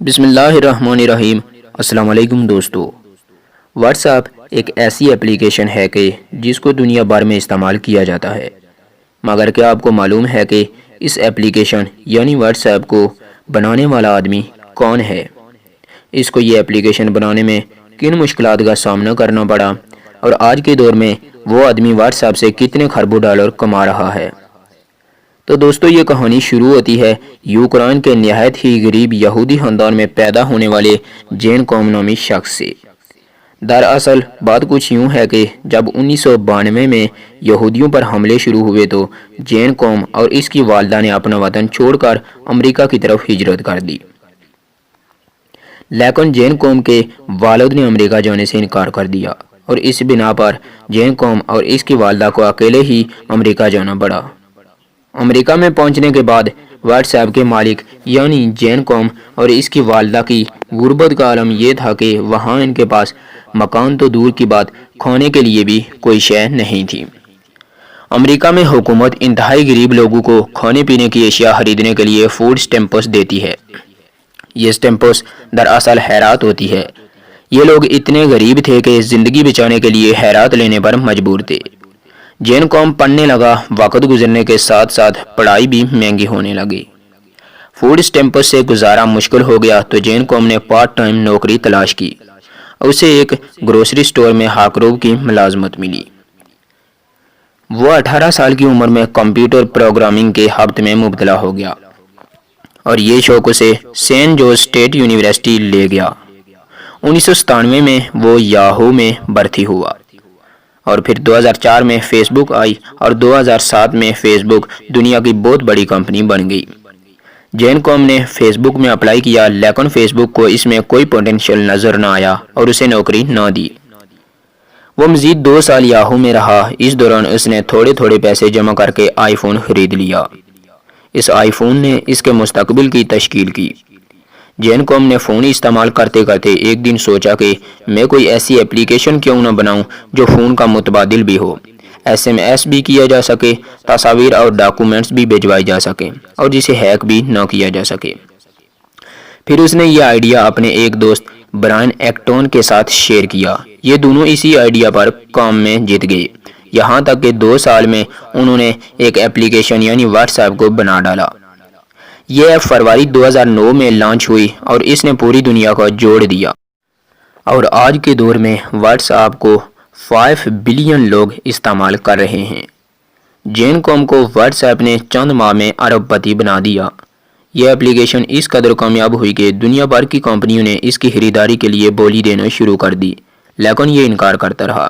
بسم اللہ الرحمن الرحیم۔ السلام علیکم دوستو۔ واٹس ایپ ایک ایسی اپلیکیشن ہے کہ جس کو دنیا بھر میں استعمال کیا جاتا ہے، مگر کیا آپ کو معلوم ہے کہ اس اپلیکیشن یعنی واٹس ایپ کو بنانے والا آدمی کون ہے؟ اس کو یہ اپلیکیشن بنانے میں کن مشکلات کا سامنا کرنا پڑا اور آج کے دور میں وہ آدمی واٹس ایپ سے کتنے خربوں ڈالر کما رہا ہے؟ تو دوستو، یہ کہانی شروع ہوتی ہے یوکرائن کے نہایت ہی غریب یہودی خاندان میں پیدا ہونے والے جین کوم نامی شخص سے۔ دراصل بات کچھ یوں ہے کہ جب 1992 میں یہودیوں پر حملے شروع ہوئے تو جین کوم اور اس کی والدہ نے اپنا وطن چھوڑ کر امریکہ کی طرف ہجرت کر دی، لیکن جین کوم کے والد نے امریکہ جانے سے انکار کر دیا اور اس بنا پر جین کوم اور اس کی والدہ کو اکیلے ہی امریکہ جانا پڑا۔ امریکہ میں پہنچنے کے بعد واٹس ایپ کے مالک یعنی جین کوم اور اس کی والدہ کی غربت کا عالم یہ تھا کہ وہاں ان کے پاس مکان تو دور کی بات، کھانے کے لیے بھی کوئی شے نہیں تھی۔ امریکہ میں حکومت انتہائی غریب لوگوں کو کھانے پینے کی اشیاء خریدنے کے لیے فوڈ سٹیمپس دیتی ہے۔ یہ سٹیمپس دراصل خیرات ہوتی ہے۔ یہ لوگ اتنے غریب تھے کہ زندگی بچانے کے لیے خیرات لینے پر مجبور تھے۔ جین کوم پڑھنے لگا، وقت گزرنے کے ساتھ ساتھ پڑھائی بھی مہنگی ہونے لگی۔ فوڈ سٹیمپس سے گزارا مشکل ہو گیا تو جین کوم نے پارٹ ٹائم نوکری تلاش کی۔ اسے ایک گروسری سٹور میں ہاکروب کی ملازمت ملی۔ وہ 18 سال کی عمر میں کمپیوٹر پروگرامنگ کے ہفت میں مبتلا ہو گیا اور یہ شوق اسے سین جوز اسٹیٹ یونیورسٹی لے گیا۔ 1997 میں وہ یاہو میں بھرتی ہوا اور پھر 2004 میں فیس بک آئی اور 2007 میں فیس بک دنیا کی بہت بڑی کمپنی بن گئی۔ جین کوم نے فیس بک میں اپلائی کیا، لیکن فیس بک کو اس میں کوئی پوٹینشیل نظر نہ آیا اور اسے نوکری نہ دی۔ وہ مزید 2 سال یاہو میں رہا۔ اس دوران اس نے تھوڑے تھوڑے پیسے جمع کر کے آئی فون خرید لیا۔ اس آئی فون نے اس کے مستقبل کی تشکیل کی۔ جین کوم نے فون استعمال کرتے کرتے ایک دن سوچا کہ میں کوئی ایسی اپلیکیشن کیوں نہ بناؤں جو فون کا متبادل بھی ہو، SMS بھی کیا جا سکے، تصاویر اور ڈاکومنٹس بھی بھجوائی جا سکے اور جسے ہیک بھی نہ کیا جا سکے۔ پھر اس نے یہ آئیڈیا اپنے ایک دوست برائن ایکٹون کے ساتھ شیئر کیا۔ یہ دونوں اسی آئیڈیا پر کام میں جت گئے، یہاں تک کہ 2 سال میں انہوں نے ایک اپلیکیشن یعنی واٹس ایپ کو بنا ڈالا۔ یہ ایپ فروری 2009 میں لانچ ہوئی اور اس نے پوری دنیا کو جوڑ دیا اور آج کے دور میں واٹس ایپ کو 5 بلین لوگ استعمال کر رہے ہیں۔ جین کوم کو واٹس ایپ نے چند ماہ میں ارب پتی بنا دیا۔ یہ اپلیکیشن اس قدر کامیاب ہوئی کہ دنیا بھر کی کمپنیوں نے اس کی خریداری کے لیے بولی دینا شروع کر دی، لیکن یہ انکار کرتا رہا۔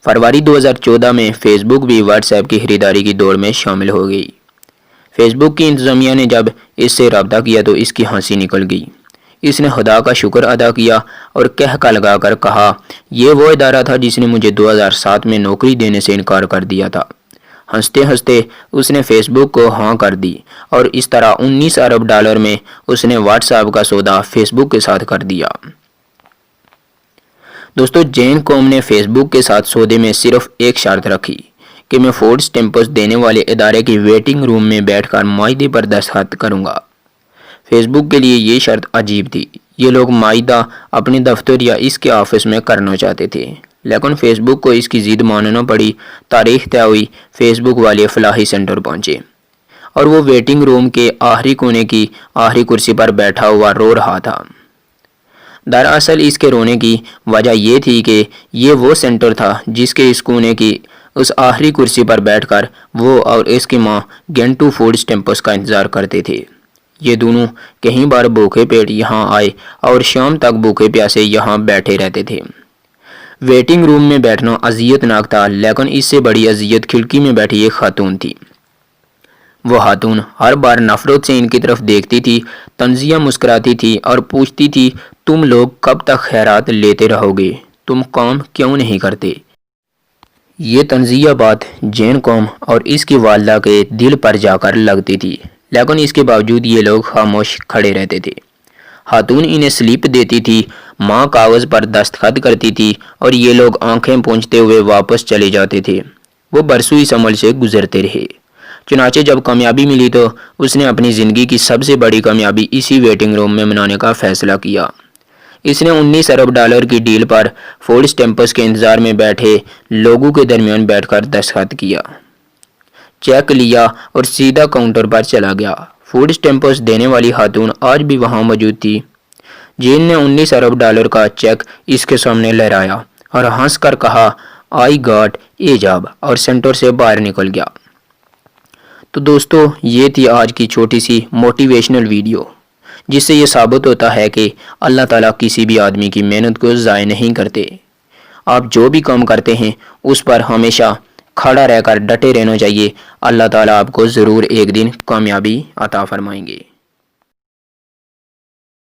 فروری 2014 میں فیس بک بھی واٹس ایپ کی خریداری کی دوڑ میں شامل ہو گئی۔ فیس بک کی انتظامیہ نے جب اس سے رابطہ کیا تو اس کی ہنسی نکل گئی۔ اس نے خدا کا شکر ادا کیا اور کہہ لگا کر کہا، یہ وہ ادارہ تھا جس نے مجھے 2007 میں نوکری دینے سے انکار کر دیا تھا۔ ہنستے ہنستے اس نے فیس بک کو ہاں کر دی اور اس طرح 19 ارب ڈالر میں اس نے واٹس ایپ کا سودا فیس بک کے ساتھ کر دیا۔ دوستو، جین کوم نے فیس بک کے ساتھ سودے میں صرف ایک شرط رکھی کہ میں فوڈ سٹیمپس دینے والے ادارے کی ویٹنگ روم میں بیٹھ کر معاہدے پر دستخط کروں گا۔ فیس بک کے لیے یہ شرط عجیب تھی۔ یہ لوگ معاہدہ اپنے دفتر یا اس کے آفس میں کرنا چاہتے تھے، لیکن فیس بک کو اس کی ضد ماننا پڑی۔ تاریخ طے ہوئی، فیس بک والے فلاحی سینٹر پہنچے اور وہ ویٹنگ روم کے آخری کونے کی آخری کرسی پر بیٹھا ہوا رو رہا تھا۔ دراصل اس کے رونے کی وجہ یہ تھی کہ یہ وہ سینٹر تھا جس کے اس کونے کی اس آخری کرسی پر بیٹھ کر وہ اور اس کی ماں گھنٹوں فوڈ سٹیمپس کا انتظار کرتے تھے۔ یہ دونوں کئی بار بھوکے پیٹ یہاں آئے اور شام تک بھوکے پیاسے یہاں بیٹھے رہتے تھے۔ ویٹنگ روم میں بیٹھنا اذیت ناک تھا، لیکن اس سے بڑی اذیت کھڑکی میں بیٹھی ایک خاتون تھی۔ وہ خاتون ہر بار نفرت سے ان کی طرف دیکھتی تھی، طنزیہ مسکراتی تھی اور پوچھتی تھی، تم لوگ کب تک خیرات لیتے رہو گے؟ تم کام کیوں نہیں کرتے؟ یہ طنزیہ بات جین کوم اور اس کی والدہ کے دل پر جا کر لگتی تھی، لیکن اس کے باوجود یہ لوگ خاموش کھڑے رہتے تھے۔ خاتون انہیں سلپ دیتی تھی، ماں کاغذ پر دستخط کرتی تھی اور یہ لوگ آنکھیں پونچھتے ہوئے واپس چلے جاتے تھے۔ وہ برسوں اس عمل سے گزرتے رہے۔ چنانچہ جب کامیابی ملی تو اس نے اپنی زندگی کی سب سے بڑی کامیابی اسی ویٹنگ روم میں منانے کا فیصلہ کیا۔ اس نے 19 ارب ڈالر کی ڈیل پر فوڈ سٹیمپس کے انتظار میں بیٹھے لوگوں کے درمیان بیٹھ کر دستخط کیا، چیک لیا اور سیدھا کاؤنٹر پر چلا گیا۔ فوڈ سٹیمپس دینے والی خاتون آج بھی وہاں موجود تھی۔ جین نے 19 ارب ڈالر کا چیک اس کے سامنے لہرایا اور ہنس کر کہا، آئی گاٹ اے جاب، اور سینٹر سے باہر نکل گیا۔ تو دوستو، یہ تھی آج کی چھوٹی سی موٹیویشنل ویڈیو، جس سے یہ ثابت ہوتا ہے کہ اللہ تعالیٰ کسی بھی آدمی کی محنت کو ضائع نہیں کرتے۔ آپ جو بھی کام کرتے ہیں اس پر ہمیشہ کھڑا رہ کر ڈٹے رہنا چاہیے۔ اللہ تعالیٰ آپ کو ضرور ایک دن کامیابی عطا فرمائیں گے۔